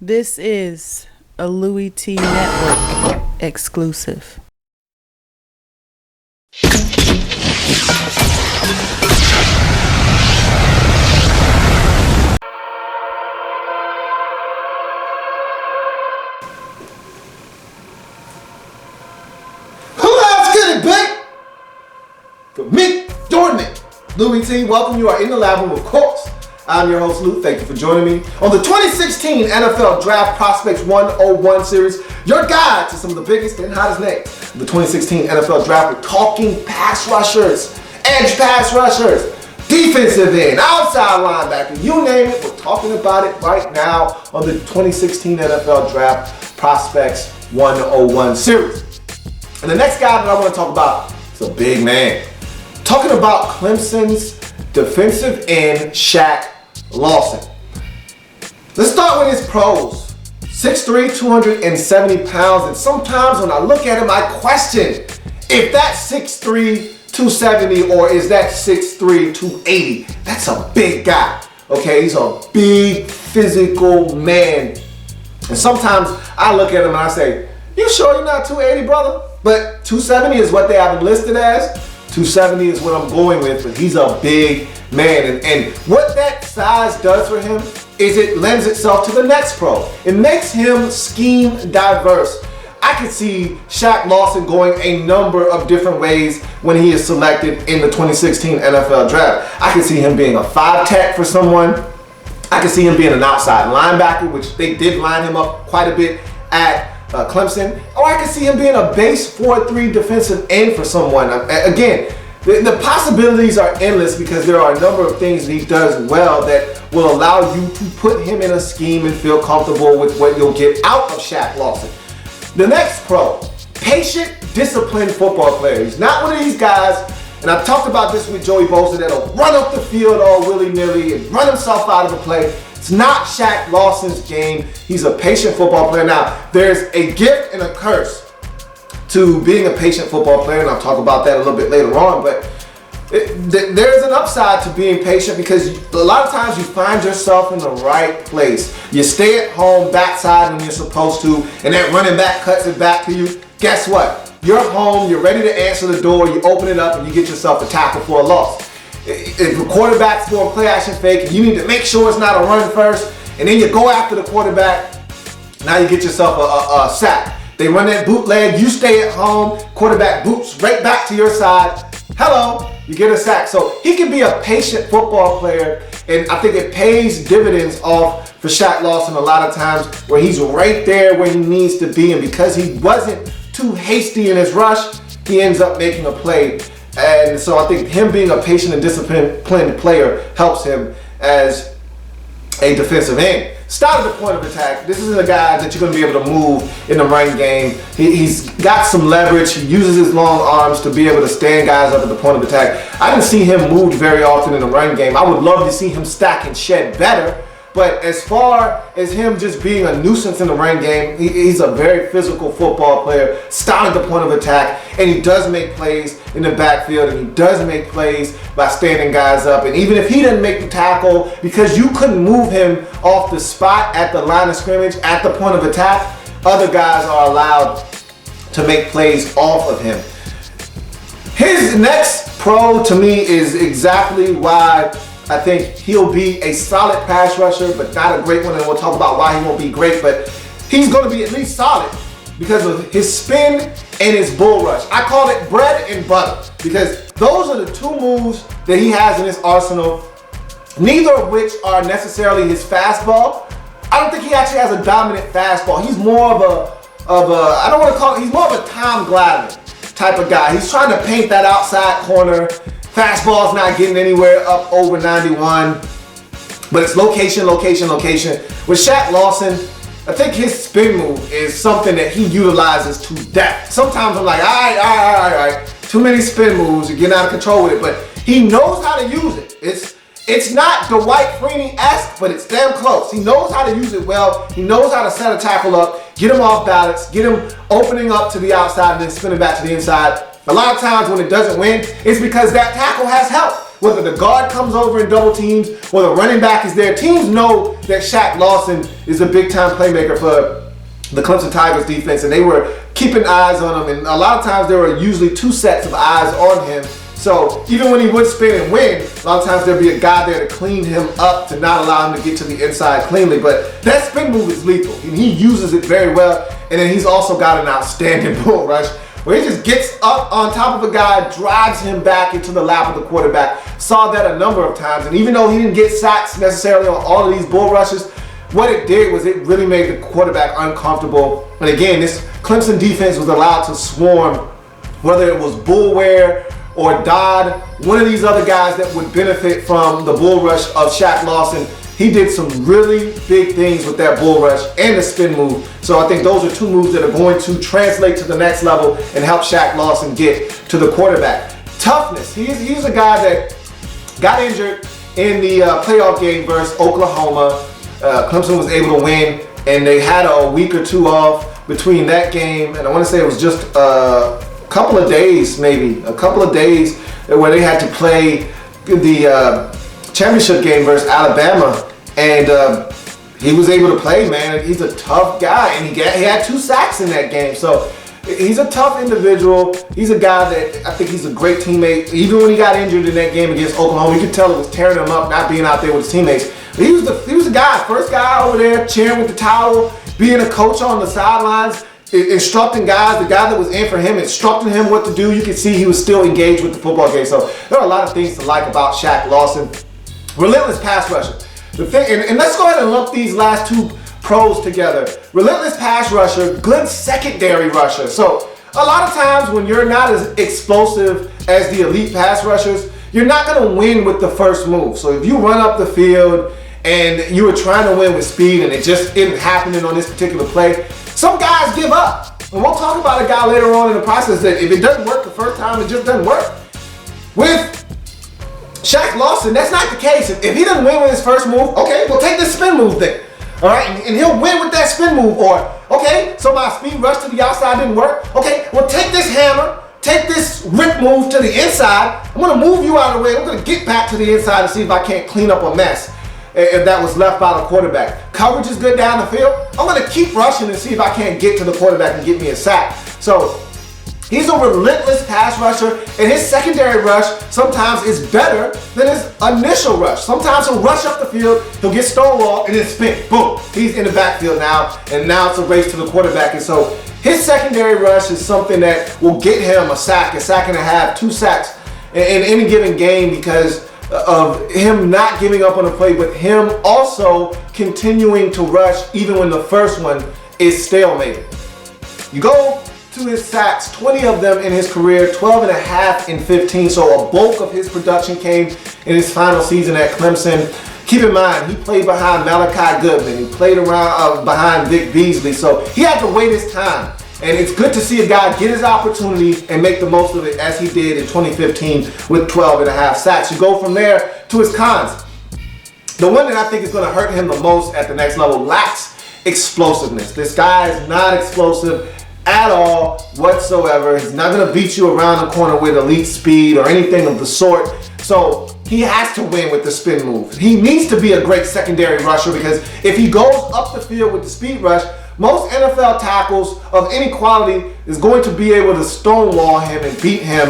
This is a Louie Tee Network exclusive. Let's get it, babe! For me, Jordan, Louie Tee, welcome. You are in the lab room, of course. I'm your host, Lou. Thank you for joining me on the 2016 NFL Draft Prospects 101 series, your guide to some of the biggest and hottest names of the 2016 NFL Draft. We're talking pass rushers, edge pass rushers, defensive end, outside linebacker, you name it. We're talking about it right now on the 2016 NFL Draft Prospects 101 series. And the next guy that I want to talk about is a big man. Talking about Clemson's defensive end, Shaq Lawson. Let's start with his pros. 6'3", 270 pounds. And sometimes when I look at him, I question if that's 6'3", 270 or is that 6'3", 280. That's a big guy. Okay, he's a big physical man. And sometimes I look at him and I say, you sure you're not 280, brother? But 270 is what they have him listed as. 270 is what I'm going with, but he's a big man. And what that size does for him is it lends itself to the next pro. It makes him scheme diverse. I could see Shaq Lawson going a number of different ways when he is selected in the 2016 NFL Draft. I could see him being a 5 tech for someone. I could see him being an outside linebacker, which they did line him up quite a bit at Clemson, or I could see him being a base 4-3 defensive end for someone. Again, the possibilities are endless because there are a number of things that he does well that will allow you to put him in a scheme and feel comfortable with what you'll get out of Shaq Lawson. The next pro, patient, disciplined football player. He's not one of these guys, and I've talked about this with Joey Bosa, that'll run up the field all willy-nilly and run himself out of the play. It's not Shaq Lawson's game. He's a patient football player. Now, there's a gift and a curse to being a patient football player, and I'll talk about that a little bit later on, but there's an upside to being patient because a lot of times you find yourself in the right place. You stay at home backside when you're supposed to, and that running back cuts it back to you. Guess what? You're home, you're ready to answer the door, you open it up, and you get yourself a tackle for a loss. If the quarterback's going play action fake, you need to make sure it's not a run first, and then you go after the quarterback. Now you get yourself a sack. They run that bootleg, you stay at home, quarterback boots right back to your side. Hello, you get a sack. So he can be a patient football player, and I think it pays dividends off for Shaq Lawson a lot of times where he's right there where he needs to be, and because he wasn't too hasty in his rush, he ends up making a play. And so I think him being a patient and disciplined player helps him as a defensive end. Start at the point of attack. This is a guy that you're going to be able to move in the run game. He's got some leverage. He uses his long arms to be able to stand guys up at the point of attack. I didn't see him moved very often in the run game. I would love to see him stack and shed better. But as far as him just being a nuisance in the run game, he's a very physical football player, starting the point of attack, and he does make plays in the backfield, and he does make plays by standing guys up. And even if he didn't make the tackle, because you couldn't move him off the spot at the line of scrimmage, at the point of attack, other guys are allowed to make plays off of him. His next pro to me is exactly why I think he'll be a solid pass rusher, but not a great one, and we'll talk about why he won't be great, but he's going to be at least solid because of his spin and his bull rush. I call it bread and butter because those are the two moves that he has in his arsenal, neither of which are necessarily his fastball. I don't think he actually has a dominant fastball. He's more of a I don't want to call it, he's more of a Tom Glavine type of guy. He's trying to paint that outside corner. Fastball's not getting anywhere up over 91, but it's location, location, location. With Shaq Lawson, I think his spin move is something that he utilizes to death. Sometimes I'm like, all right. Too many spin moves, you're getting out of control with it, but he knows how to use it. It's not Dwight Freeney-esque, but it's damn close. He knows how to use it well. He knows how to set a tackle up, get him off balance, get him opening up to the outside and then spinning back to the inside. A lot of times when it doesn't win, it's because that tackle has help. whether the guard comes over and double teams or the running back is there, teams know that Shaq Lawson is a big-time playmaker for the Clemson Tigers defense, and they were keeping eyes on him, and a lot of times there were usually two sets of eyes on him. So even when he would spin and win, a lot of times there'd be a guy there to clean him up to not allow him to get to the inside cleanly. But that spin move is lethal, and he uses it very well. And then he's also got an outstanding bull rush where he just gets up on top of a guy, drives him back into the lap of the quarterback. Saw that a number of times, and even though he didn't get sacks necessarily on all of these bull rushes, what it did was it really made the quarterback uncomfortable. And again, this Clemson defense was allowed to swarm, whether it was Bull Ware or Dodd, one of these other guys that would benefit from the bull rush of Shaq Lawson. He did some really big things with that bull rush and the spin move. So I think those are two moves that are going to translate to the next level and help Shaq Lawson get to the quarterback. Toughness. He's a guy that got injured in the playoff game versus Oklahoma. Clemson was able to win, and they had a week or two off between that game, and I want to say it was just couple of days, maybe a couple of days, where they had to play the championship game versus Alabama, and he was able to play, man. He's a tough guy, and he had 2 sacks in that game. So he's a tough individual. He's a guy that I think he's a great teammate. Even when he got injured in that game against Oklahoma, you could tell it was tearing him up not being out there with his teammates. But he was the guy, first guy over there cheering with the towel, being a coach on the sidelines, instructing guys, the guy that was in for him, instructing him what to do. You could see he was still engaged with the football game. So there are a lot of things to like about Shaq Lawson. Relentless pass rusher. The thing, and let's go ahead and lump these last 2 pros together. Relentless pass rusher, good secondary rusher. So a lot of times when you're not as explosive as the elite pass rushers, you're not going to win with the first move. So if you run up the field and you were trying to win with speed and it just isn't happening on this particular play, some guys give up. And we'll talk about a guy later on in the process that if it doesn't work the first time, it just doesn't work. With Shaq Lawson, that's not the case. If he doesn't win with his first move, okay, we'll take this spin move then. All right, and he'll win with that spin move. Or, okay, so my speed rush to the outside didn't work. Okay, well, take this hammer, take this rip move to the inside. I'm going to move you out of the way. I'm going to get back to the inside and see if I can't clean up a mess if that was left by the quarterback. Coverage is good down the field. I'm going to keep rushing and see if I can't get to the quarterback and get me a sack. So he's a relentless pass rusher, and his secondary rush sometimes is better than his initial rush. Sometimes he'll rush up the field, he'll get stonewalled, and then spin. Boom. He's in the backfield now, and now it's a race to the quarterback. And so his secondary rush is something that will get him a sack and a half, 2 sacks in any given game because of him not giving up on the play, but him also continuing to rush even when the first one is stalemated. You go to his sacks, 20 of them in his career, 12 and a half in 15, so a bulk of his production came in his final season at Clemson. Keep in mind, he played behind Malachi Goodman, he played around behind Vic Beasley, so he had to wait his time. And it's good to see a guy get his opportunity and make the most of it as he did in 2015 with 12 and a half sacks. You go from there to his cons. The one that I think is going to hurt him the most at the next level lacks explosiveness. This guy is not explosive at all whatsoever. He's not going to beat you around the corner with elite speed or anything of the sort. So he has to win with the spin move. He needs to be a great secondary rusher because if he goes up the field with the speed rush, most NFL tackles of any quality is going to be able to stonewall him and beat him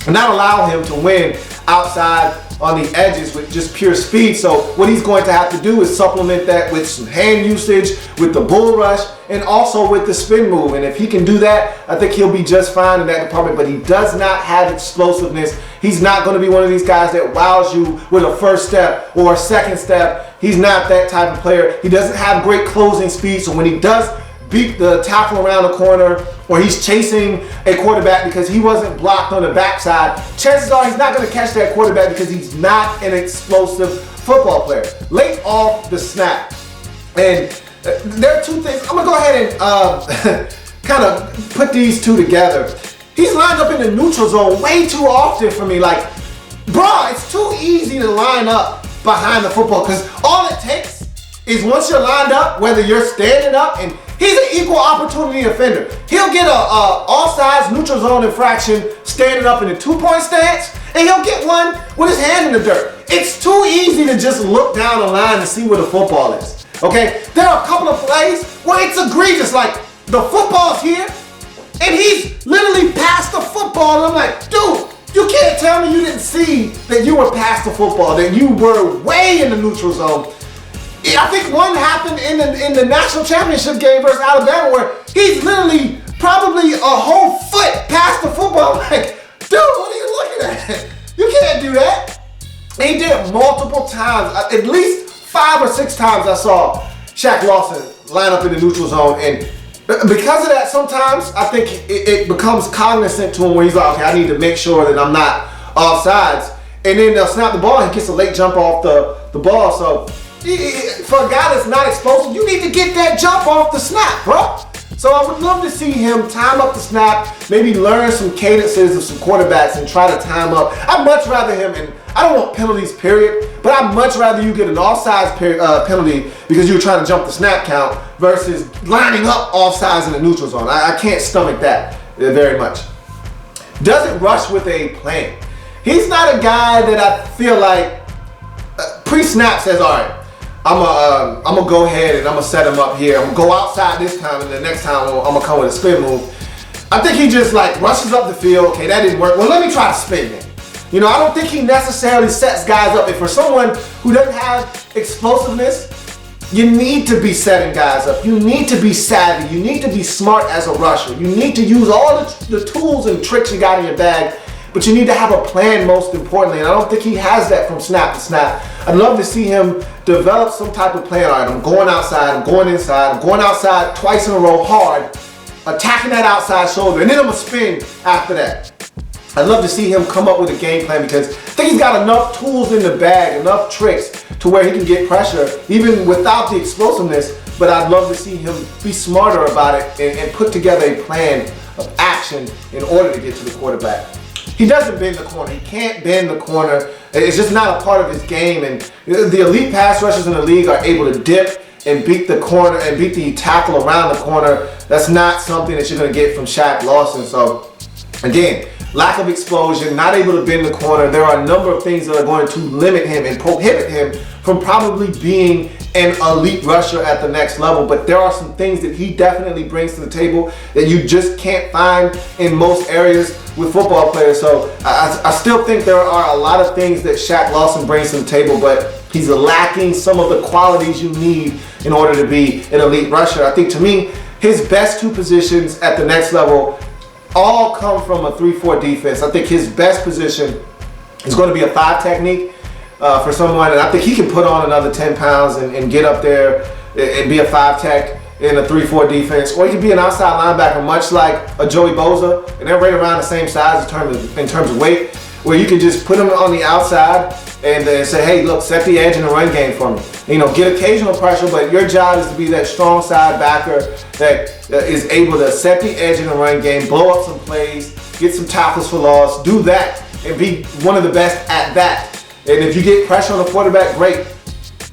and not allow him to win outside on the edges with just pure speed. So what he's going to have to do is supplement that with some hand usage, with the bull rush, and also with the spin move. And if he can do that, I think he'll be just fine in that department. But he does not have explosiveness. He's not going to be one of these guys that wows you with a first step or a second step. He's not that type of player. He doesn't have great closing speed. So when he does beat the tackle around the corner, or he's chasing a quarterback because he wasn't blocked on the backside, chances are he's not going to catch that quarterback because he's not an explosive football player. Late off the snap. And there are 2 things. I'm going to go ahead and kind of put these 2 together. He's lined up in the neutral zone way too often for me. Like, bro, it's too easy to line up behind the football because all it takes is once you're lined up, whether you're standing up, and he's an equal opportunity offender. He'll get a offsides neutral zone infraction standing up in a 2-point stance, and he'll get one with his hand in the dirt. It's too easy to just look down the line and see where the football is. Okay? There are a couple of plays where it's egregious, like the football's here, and he's literally past the football, and I'm like, dude, you can't tell me you didn't see that you were past the football, that you were way in the neutral zone. I think one happened in the national championship game versus Alabama where he's literally probably a whole foot past the football. I'm like, dude, what are you looking at? You can't do that. And he did it multiple times. At least 5 or 6 times I saw Shaq Lawson line up in the neutral zone, and because of that, sometimes I think it becomes cognizant to him where he's like, okay, I need to make sure that I'm not offsides. And then they'll snap the ball and he gets a late jump off the ball. So for a guy that's not explosive, you need to get that jump off the snap, bro. So I would love to see him time up the snap, maybe learn some cadences of some quarterbacks and try to time up. I'd much rather him, and I don't want penalties, period, but I'd much rather you get an offsides penalty because you were trying to jump the snap count versus lining up offsides in the neutral zone. I can't stomach that very much. Doesn't rush with a plan. He's not a guy that I feel like pre-snap says, all right, I'm gonna go ahead and I'm gonna set him up here. I'm gonna go outside this time, and the next time I'm gonna come with a spin move. I think he just like rushes up the field. Okay, that didn't work. Well, let me try to spin it. You know, I don't think he necessarily sets guys up. And for someone who doesn't have explosiveness, you need to be setting guys up. You need to be savvy. You need to be smart as a rusher. You need to use all the tools and tricks you got in your bag, but you need to have a plan most importantly. And I don't think he has that from snap to snap. I'd love to see him develop some type of plan. All right, I'm going outside, I'm going inside, I'm going outside twice in a row hard, attacking that outside shoulder, and then I'm gonna spin after that. I'd love to see him come up with a game plan because I think he's got enough tools in the bag, enough tricks to where he can get pressure even without the explosiveness. But I'd love to see him be smarter about it and put together a plan of action in order to get to the quarterback. He doesn't bend the corner. He can't bend the corner. It's just not a part of his game. And the elite pass rushers in the league are able to dip and beat the corner and beat the tackle around the corner. That's not something that you're going to get from Shaq Lawson. So again, lack of explosion, not able to bend the corner. There are a number of things that are going to limit him and prohibit him from probably being an elite rusher at the next level. But there are some things that he definitely brings to the table that you just can't find in most areas with football players. So I still think there are a lot of things that Shaq Lawson brings to the table, but he's lacking some of the qualities you need in order to be an elite rusher. I think to me, his best 2 positions at the next level all come from a 3-4 defense. I think his best position is going to be a 5 technique for someone, and I think he can put on another 10 pounds and get up there and be a 5 tech in a 3-4 defense, or he could be an outside linebacker, much like a Joey Bosa, and they're right around the same size in terms of weight, where you can just put him on the outside and say, hey, look, set the edge in the run game for me. You know, get occasional pressure, but your job is to be that strong side backer that is able to set the edge in the run game, blow up some plays, get some tackles for loss, do that, and be one of the best at that. And if you get pressure on the quarterback, great.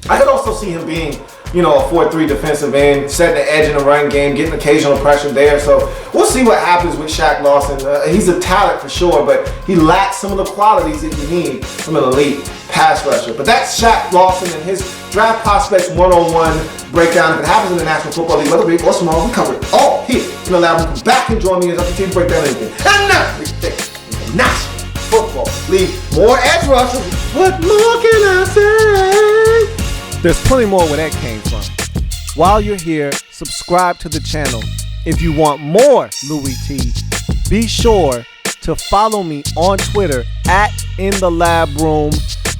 I could also see him being, you know, a 4-3 defensive end, setting the edge in the run game, getting occasional pressure there. So we'll see what happens with Shaq Lawson. He's a talent for sure, but he lacks some of the qualities that you need from an elite pass rusher. But that's Shaq Lawson and his draft prospects 101 breakdown. If it happens in the National Football League, whether big or small, we cover it all here in the lab. Come back and join me as I continue to break down anything. And now, big thing in the National Football League. More edge rushers. What more can I say? There's plenty more where that came from. While you're here, subscribe to the channel. If you want more Louie Tee, be sure to follow me on Twitter at InTheLabRoom,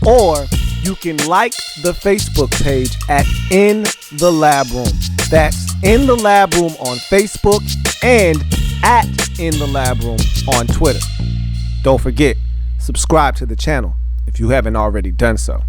or you can like the Facebook page at In The Lab Room. That's In The Lab Room on Facebook and at In The Lab Room on Twitter. Don't forget, subscribe to the channel if you haven't already done so.